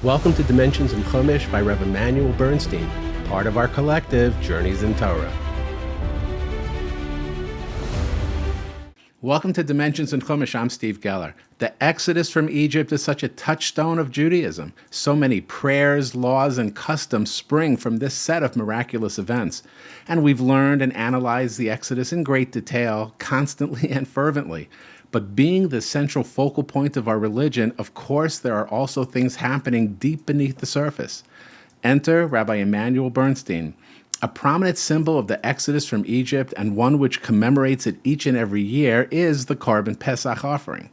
Welcome to Dimensions in Chumash by Rabbi Immanuel Bernstein, part of our collective Journeys in Torah. Welcome to Dimensions in Chumash. I'm Steve Geller. The Exodus from Egypt is such a touchstone of Judaism. So many prayers, laws, and customs spring from this set of miraculous events. And we've learned and analyzed the Exodus in great detail, constantly and fervently. But being the central focal point of our religion, of course, there are also things happening deep beneath the surface. Enter Rabbi Immanuel Bernstein. A prominent symbol of the Exodus from Egypt, and one which commemorates it each and every year, is the Korban Pesach offering.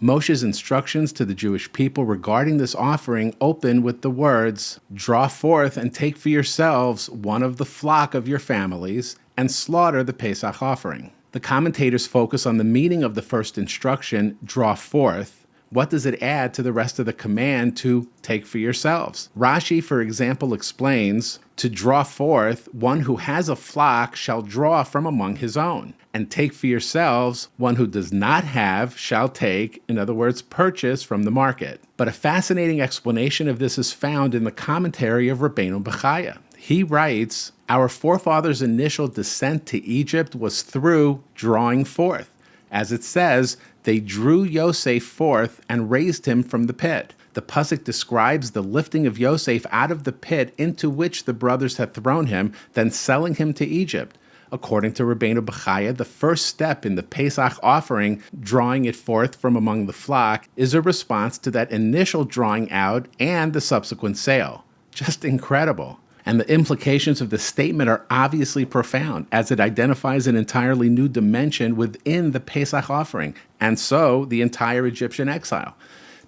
Moshe's instructions to the Jewish people regarding this offering open with the words, "Draw forth and take for yourselves one of the flock of your families, and slaughter the Pesach offering." The commentators focus on the meaning of the first instruction, draw forth. What does it add to the rest of the command to take for yourselves? Rashi, for example, explains, to draw forth, one who has a flock shall draw from among his own, and take for yourselves, one who does not have shall take, in other words, purchase from the market. But a fascinating explanation of this is found in the commentary of Rabbeinu Bechaya. He writes, our forefathers' initial descent to Egypt was through drawing forth. As it says, they drew Yosef forth and raised him from the pit. The pasuk describes the lifting of Yosef out of the pit into which the brothers had thrown him, then selling him to Egypt. According to Rabbeinu Bechaya, the first step in the Pesach offering, drawing it forth from among the flock, is a response to that initial drawing out and the subsequent sale. Just incredible. And the implications of the statement are obviously profound, as it identifies an entirely new dimension within the Pesach offering, and so the entire Egyptian exile.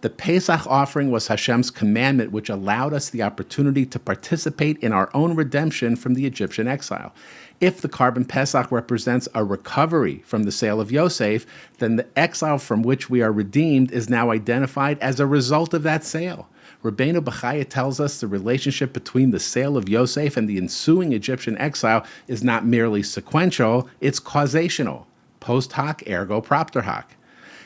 The Pesach offering was Hashem's commandment, which allowed us the opportunity to participate in our own redemption from the Egyptian exile. If the Korban Pesach represents a recovery from the sale of Yosef, then the exile from which we are redeemed is now identified as a result of that sale. Rabbeinu Bechaya tells us the relationship between the sale of Yosef and the ensuing Egyptian exile is not merely sequential, it's causational. Post hoc ergo propter hoc.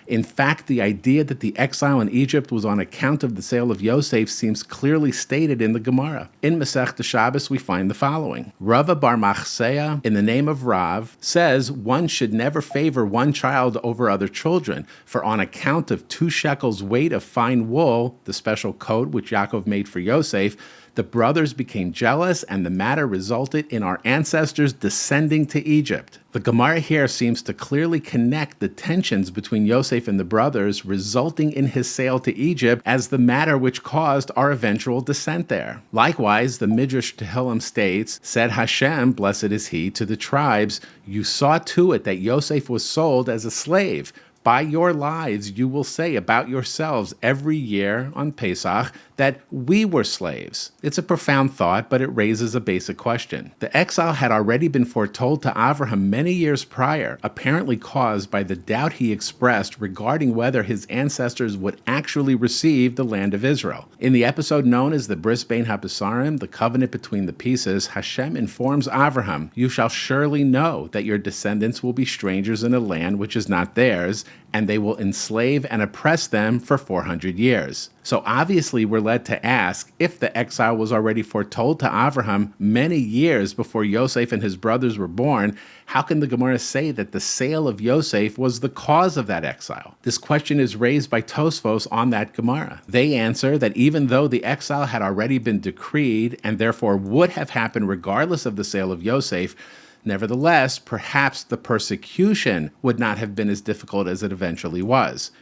In fact, the idea that the exile in Egypt was on account of the sale of Yosef seems clearly stated in the Gemara. In Masechta Shabbos, we find the following. Rava bar Machseya, in the name of Rav, says one should never favor one child over other children, for on account of 2 shekels weight of fine wool, the special coat which Yaakov made for Yosef, the brothers became jealous, and the matter resulted in our ancestors descending to Egypt. The Gemara here seems to clearly connect the tensions between Yosef and the brothers, resulting in his sale to Egypt as the matter which caused our eventual descent there. Likewise, the Midrash Tehillim states, said Hashem, blessed is he, to the tribes, you saw to it that Yosef was sold as a slave. By your lives you will say about yourselves every year on Pesach that we were slaves. It's a profound thought, but it raises a basic question. The exile had already been foretold to Avraham many years prior, apparently caused by the doubt he expressed regarding whether his ancestors would actually receive the land of Israel. In the episode known as the Bris Bein HaBesarim, the covenant between the pieces, Hashem informs Avraham, you shall surely know that your descendants will be strangers in a land which is not theirs, and they will enslave and oppress them for 400 years. So obviously we're led to ask, if the exile was already foretold to Avraham many years before Yosef and his brothers were born, how can the Gemara say that the sale of Yosef was the cause of that exile? This question is raised by Tosfos on that Gemara. They answer that even though the exile had already been decreed and therefore would have happened regardless of the sale of Yosef, nevertheless, perhaps the persecution would not have been as difficult as it eventually was.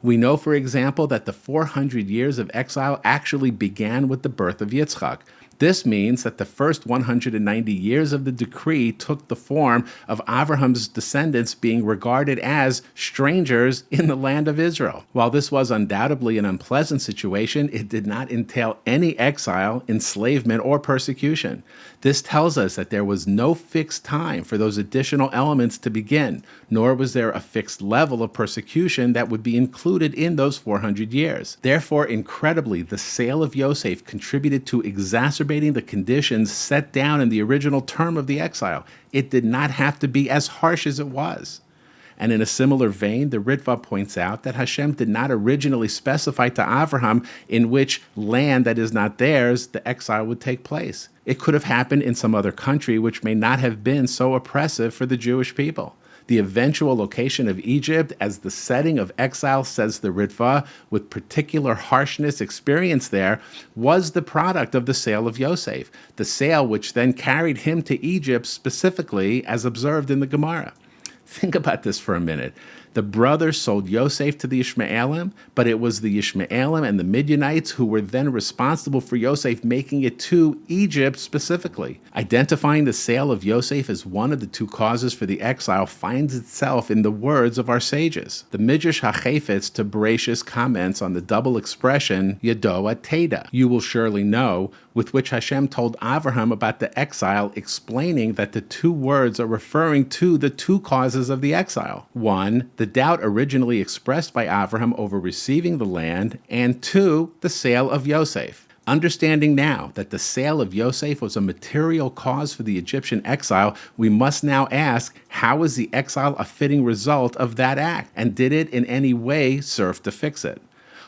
We know, for example, that the 400 years of exile actually began with the birth of Yitzchak. This means that the first 190 years of the decree took the form of Avraham's descendants being regarded as strangers in the land of Israel. While this was undoubtedly an unpleasant situation, it did not entail any exile, enslavement, or persecution. This tells us that there was no fixed time for those additional elements to begin, nor was there a fixed level of persecution that would be included in those 400 years. Therefore, incredibly, the sale of Yosef contributed to exacerbating the conditions set down in the original term of the exile. It did not have to be as harsh as it was. And in a similar vein, the Ritva points out that Hashem did not originally specify to Avraham in which land that is not theirs the exile would take place. It could have happened in some other country which may not have been so oppressive for the Jewish people. The eventual location of Egypt as the setting of exile, says the Ritva, with particular harshness experienced there, was the product of the sale of Yosef, the sale which then carried him to Egypt specifically as observed in the Gemara. Think about this for a minute. The brothers sold Yosef to the Ishmaelim, but it was the Ishmaelim and the Midianites who were then responsible for Yosef making it to Egypt specifically. Identifying the sale of Yosef as one of the two causes for the exile finds itself in the words of our sages. The Midrash HaChefetz to Bereshis comments on the double expression, Yadoa Teda, you will surely know, with which Hashem told Avraham about the exile, explaining that the two words are referring to the two causes of the exile. One, the doubt originally expressed by Avraham over receiving the land, and two, the sale of Yosef. Understanding now that the sale of Yosef was a material cause for the Egyptian exile, we must now ask, how is the exile a fitting result of that act? And did it in any way serve to fix it?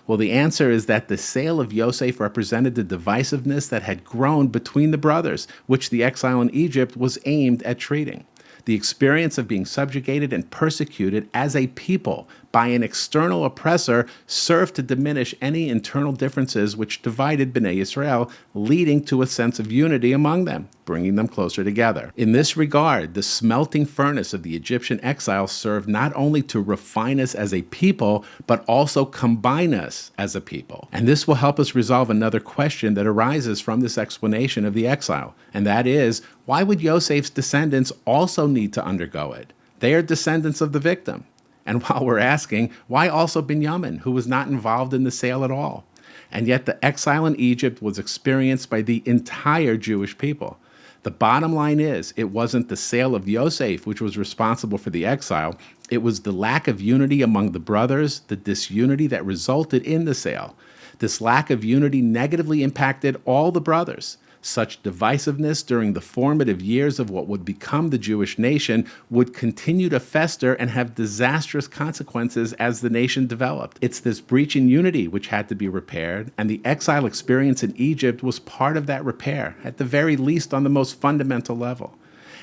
Well, the answer is that the sale of Yosef represented the divisiveness that had grown between the brothers, which the exile in Egypt was aimed at treating. The experience of being subjugated and persecuted as a people by an external oppressor served to diminish any internal differences which divided Bnei Yisrael, leading to a sense of unity among them, bringing them closer together. In this regard, the smelting furnace of the Egyptian exile served not only to refine us as a people, but also combine us as a people. And this will help us resolve another question that arises from this explanation of the exile, and that is, why would Yosef's descendants also need to undergo it? They are descendants of the victim. And while we're asking, why also Binyamin, who was not involved in the sale at all? And yet the exile in Egypt was experienced by the entire Jewish people. The bottom line is, it wasn't the sale of Yosef which was responsible for the exile. It was the lack of unity among the brothers, the disunity that resulted in the sale. This lack of unity negatively impacted all the brothers. Such divisiveness during the formative years of what would become the Jewish nation would continue to fester and have disastrous consequences as the nation developed. It's this breach in unity which had to be repaired, and the exile experience in Egypt was part of that repair, at the very least on the most fundamental level.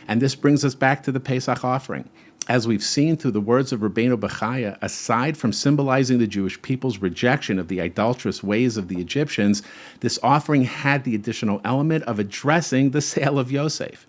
And this brings us back to the Pesach offering. As we've seen through the words of Rabbeinu Bechaya, aside from symbolizing the Jewish people's rejection of the idolatrous ways of the Egyptians, this offering had the additional element of addressing the sale of Yosef.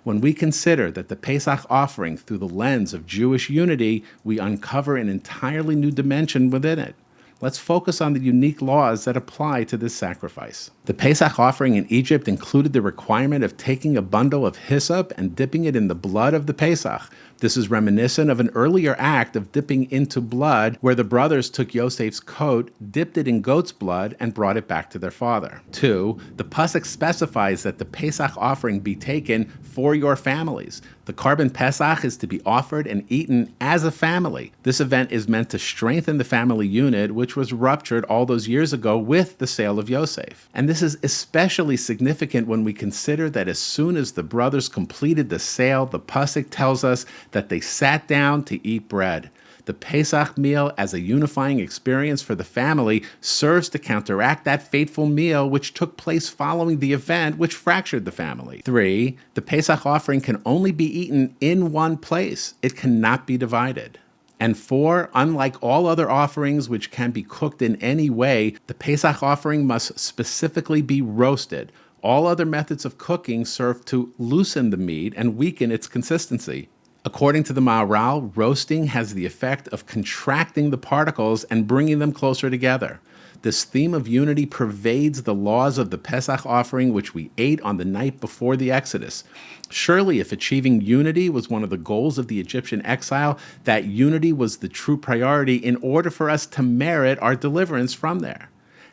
When we consider that the Pesach offering through the lens of Jewish unity, we uncover an entirely new dimension within it. Let's focus on the unique laws that apply to this sacrifice. The Pesach offering in Egypt included the requirement of taking a bundle of hyssop and dipping it in the blood of the Pesach. This is reminiscent of an earlier act of dipping into blood where the brothers took Yosef's coat, dipped it in goat's blood, and brought it back to their father. 2. The Pasuk specifies that the Pesach offering be taken for your families. The Korban Pesach is to be offered and eaten as a family. This event is meant to strengthen the family unit, which was ruptured all those years ago with the sale of Yosef. And this is especially significant when we consider that as soon as the brothers completed the sale, the Pasuk tells us that they sat down to eat bread. The Pesach meal, as a unifying experience for the family, serves to counteract that fateful meal which took place following the event which fractured the family. 3. The Pesach offering can only be eaten in one place. It cannot be divided. And 4, unlike all other offerings which can be cooked in any way, the Pesach offering must specifically be roasted. All other methods of cooking serve to loosen the meat and weaken its consistency. According to the Maharal, roasting has the effect of contracting the particles and bringing them closer together. This theme of unity pervades the laws of the Pesach offering which we ate on the night before the Exodus. Surely, if achieving unity was one of the goals of the Egyptian exile, that unity was the true priority in order for us to merit our deliverance from there.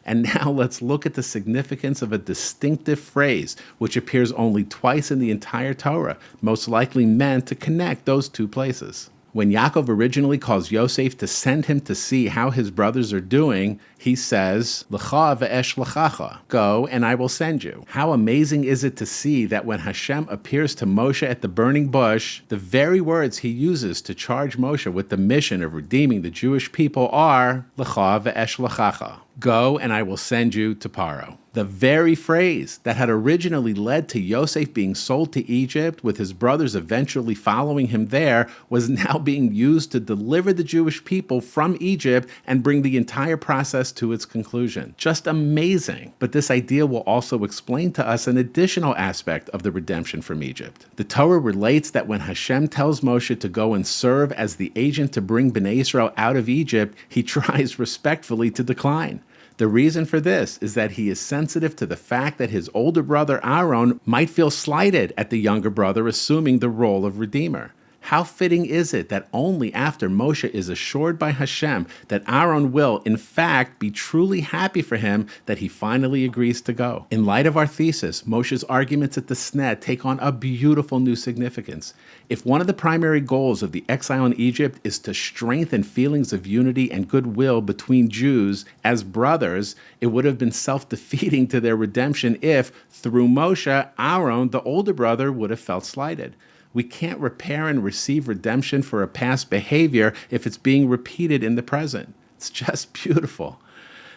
And now let's look at the significance of a distinctive phrase, which appears only twice in the entire Torah, most likely meant to connect those two places. When Yaakov originally calls Yosef to send him to see how his brothers are doing, he says, L'cha ve'esh l'chacha, go and I will send you. How amazing is it to see that when Hashem appears to Moshe at the burning bush, the very words he uses to charge Moshe with the mission of redeeming the Jewish people are, L'cha ve'esh l'chacha, go and I will send you to Paro. The very phrase that had originally led to Yosef being sold to Egypt, with his brothers eventually following him there, was now being used to deliver the Jewish people from Egypt and bring the entire process to its conclusion. Just amazing. But this idea will also explain to us an additional aspect of the redemption from Egypt. The Torah relates that when Hashem tells Moshe to go and serve as the agent to bring Bnei Israel out of Egypt, he tries respectfully to decline. The reason for this is that he is sensitive to the fact that his older brother Aaron might feel slighted at the younger brother assuming the role of redeemer. How fitting is it that only after Moshe is assured by Hashem that Aaron will, in fact, be truly happy for him that he finally agrees to go? In light of our thesis, Moshe's arguments at the Sneh take on a beautiful new significance. If one of the primary goals of the exile in Egypt is to strengthen feelings of unity and goodwill between Jews as brothers, it would have been self-defeating to their redemption if, through Moshe, Aaron, the older brother, would have felt slighted. We can't repair and receive redemption for a past behavior if it's being repeated in the present. It's just beautiful.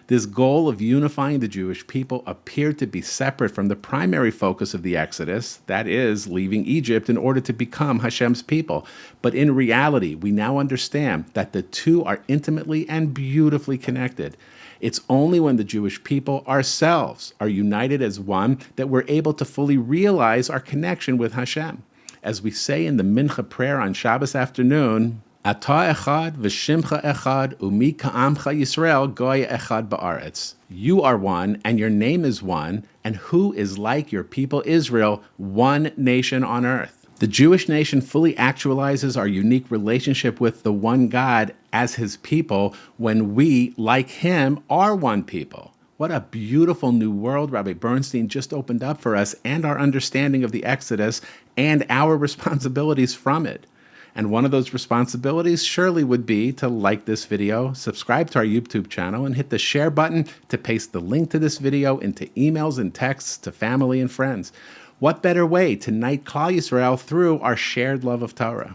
This goal of unifying the Jewish people appeared to be separate from the primary focus of the Exodus, that is, leaving Egypt in order to become Hashem's people. But in reality, we now understand that the two are intimately and beautifully connected. It's only when the Jewish people ourselves are united as one that we're able to fully realize our connection with Hashem. As we say in the Mincha prayer on Shabbos afternoon, Ata echad v'shimcha echad umi ka'amcha Yisrael goy echad ba'aretz. You are one, and your name is one, and who is like your people Israel, one nation on earth? The Jewish nation fully actualizes our unique relationship with the one God as his people when we, like him, are one people. What a beautiful new world Rabbi Bernstein just opened up for us and our understanding of the Exodus and our responsibilities from it. And one of those responsibilities surely would be to like this video, subscribe to our YouTube channel, and hit the share button to paste the link to this video into emails and texts to family and friends. What better way to unite Klal Yisrael through our shared love of Torah?